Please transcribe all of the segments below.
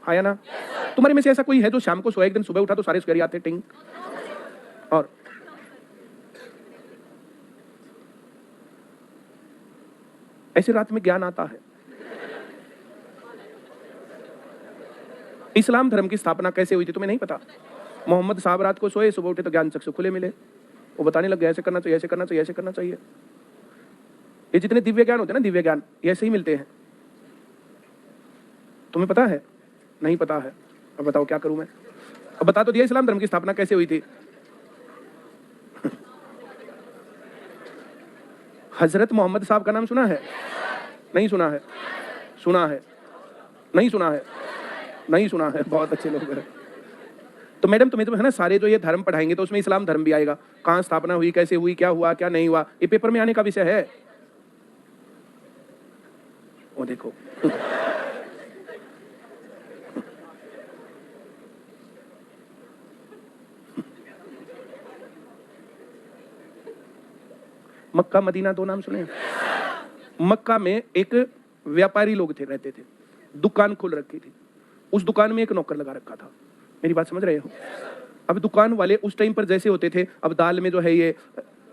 हाँ या ना? तुम्हारे में से ऐसा कोई है जो शाम को सोया, एक दिन सुबह उठा तो सारे स्क्वेयर आते टिंग? और ऐसे रात में ज्ञान आता है। इस्लाम धर्म की स्थापना कैसे हुई थी तुम्हें नहीं पता? मोहम्मद साहब रात को सोए, सुबह उठे तो ज्ञान चक्षु खुले मिले, वो बताने लग गया ऐसे करना चाहिए, ऐसे करना चाहिए, ऐसे करना चाहिए। ये जितने दिव्य ज्ञान होते हैं ना, दिव्य ज्ञान ये ऐसे ही मिलते हैं। तुम्हें पता है? नहीं पता है? अब बताओ क्या करूं मैं? अब बता तो दिया इस्लाम धर्म की स्थापना कैसे हुई थी। हजरत मोहम्मद साहब का नाम सुना है? नहीं सुना है? सुना है? नहीं सुना है? नहीं सुना है? बहुत अच्छे लोग हैं। तो मैडम तुम्हें तो है ना सारे जो ये धर्म पढ़ाएंगे तो उसमें इस्लाम धर्म भी आएगा। कहाँ स्थापना हुई, कैसे हुई, क्या हुआ, क्या नहीं हुआ, ये पेपर में आने का विषय है। वो देखो मक्का मदीना दो नाम सुने? मक्का में एक व्यापारी लोग थे, रहते थे, दुकान खोल रखी थी, उस दुकान में एक नौकर लगा रखा था। मेरी बात समझ रहे हो? अब दुकान वाले उस टाइम पर जैसे होते थे, अब दाल में जो है ये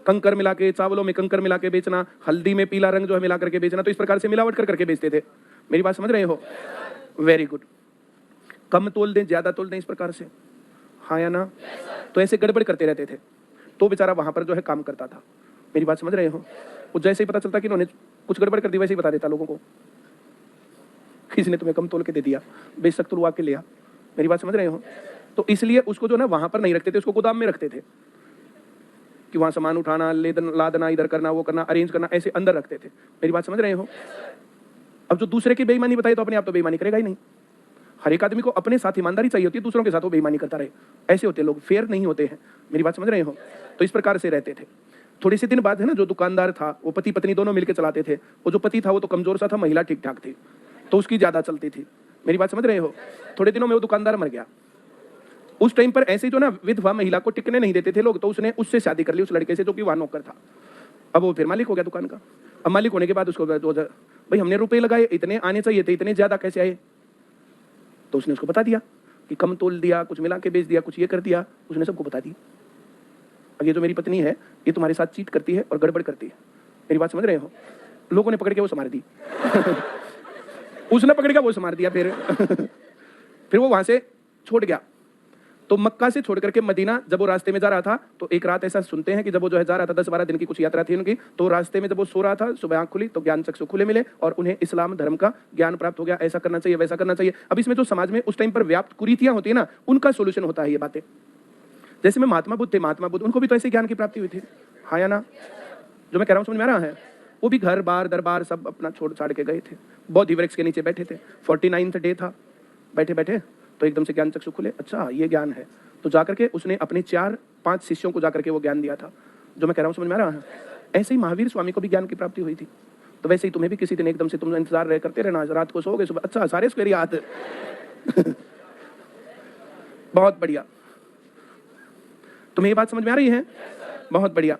कंकर मिला के, चावलों में कंकर मिला के बेचना, हल्दी में पीला रंग जो है मिला करके बेचना, तो इस प्रकार से मिलावट कर करके बेचते थे। मेरी बात समझ रहे हो? Very good. कम तोल दें, ज्यादा तोल दें, इस प्रकार से, हाँ या ना? तो ऐसे गड़बड़ करते रहते थे, तो बेचारा वहां पर जो है काम करता था। मेरी बात समझ रहे हो? वो जैसे ही पता चलता कि इन्होंने कुछ गड़बड़ कर दी, वैसे ही बता देता लोगों को, किसी ने तुम्हें कम तोल के दे दिया, बेशक तुलवा के लिया। मेरी बात समझ रहे हो? तो इसलिए उसको जो ना वहां पर नहीं रखते थे, उसको गोदाम में रखते थे कि वहां सामान उठाना, लादना, इधर करना, वो करना, अरेंज करना, ऐसे अंदर रखते थे। मेरी बात समझ रहे हो? अब जो दूसरे की बेईमानी बताए तो अपने आप तो बेईमानी करेगा ही नहीं। हर एक आदमी को अपने साथ ईमानदारी चाहिए होती है, दूसरों के साथ वो बेईमानी करता रहे। ऐसे होते लोग, फेयर नहीं होते हैं। मेरी बात समझ रहे हो? तो इस प्रकार से रहते थे। थोड़े से दिन बाद है ना, जो दुकानदार था वो पति पत्नी दोनों मिलकर चलाते थे। वो जो पति था वो तो कमजोर सा था, महिला ठीक ठाक थी, तो उसकी ज्यादा चलती थी। मेरी बात समझ रहे हो? थोड़े दिनों में वो दुकानदार मर गया। उस टाइम पर ऐसे जो ना विधवा महिला को टिकने नहीं देते थे लोग, तो उसने उससे शादी कर ली, उस लड़के से जो कि वहां नौकर था। अब वो फिर मालिक हो गया दुकान का। अब मालिक होने के बाद उसको भाई हमने रुपए लगाए, इतने आने चाहिए थे, इतने ज्यादा कैसे आए? तो उसने उसको बता दिया कि कम तोल दिया, कुछ मिला के बेच दिया, कुछ ये कर दिया, उसने सबको बता दी। अब ये जो मेरी पत्नी है ये तुम्हारे साथ चीट करती है और गड़बड़ करती है। मेरी बात समझ रहे हो? लोगों ने पकड़ के वो संभाल दी। उसने पकड़ के वो संभाल दिया। फिर वो वहां से छोड़ गया। तो मक्का से छोड़ करके मदीना जब वो रास्ते में जा रहा था, तो एक रात ऐसा सुनते हैं कि जब वो जो है जा रहा था, 10-12 दिन की कुछ यात्रा थी उनकी, तो रास्ते में जब वो सो रहा था, सुबह आंख खुली तो ज्ञान चक्षु खुले मिले और उन्हें इस्लाम धर्म का ज्ञान प्राप्त हो गया। ऐसा करना चाहिए, वैसा करना चाहिए। अब इसमें जो समाज में उस टाइम पर व्याप्त कुरीतियां होती है ना, उनका सोल्यूशन होता है ये बातें। जैसे में महात्मा बुद्ध थे, महात्मा बुद्ध उनको भी तो ऐसे ज्ञान की प्राप्ति हुई थी, हाँ या ना? जो मैं कह रहा हूँ समझ में आ रहा है? वो भी घर बार दरबार सब अपना छोड़ छाड़ के गए थे, बोधि वृक्ष के नीचे बैठे थे। 49th डे था, बैठे बैठे तो एकदम से ज्ञान चक्षु खुले, अच्छा ये ज्ञान है। तो जाकर के उसने अपने 4-5 शिष्यों को जाकर के वो ज्ञान दिया था। जो मैं कह रहा हूँ समझ में आ रहा है? ऐसे ही महावीर स्वामी को भी ज्ञान की प्राप्ति हुई थी। तो वैसे ही तुम्हें भी किसी दिन एकदम से तुम इंतजार रह करते रहना, रात को सोओगे, सुबह अच्छा सारे स्क्वेयर याद। बहुत बढ़िया। तुम्हें ये बात समझ में आ रही है? बहुत बढ़िया।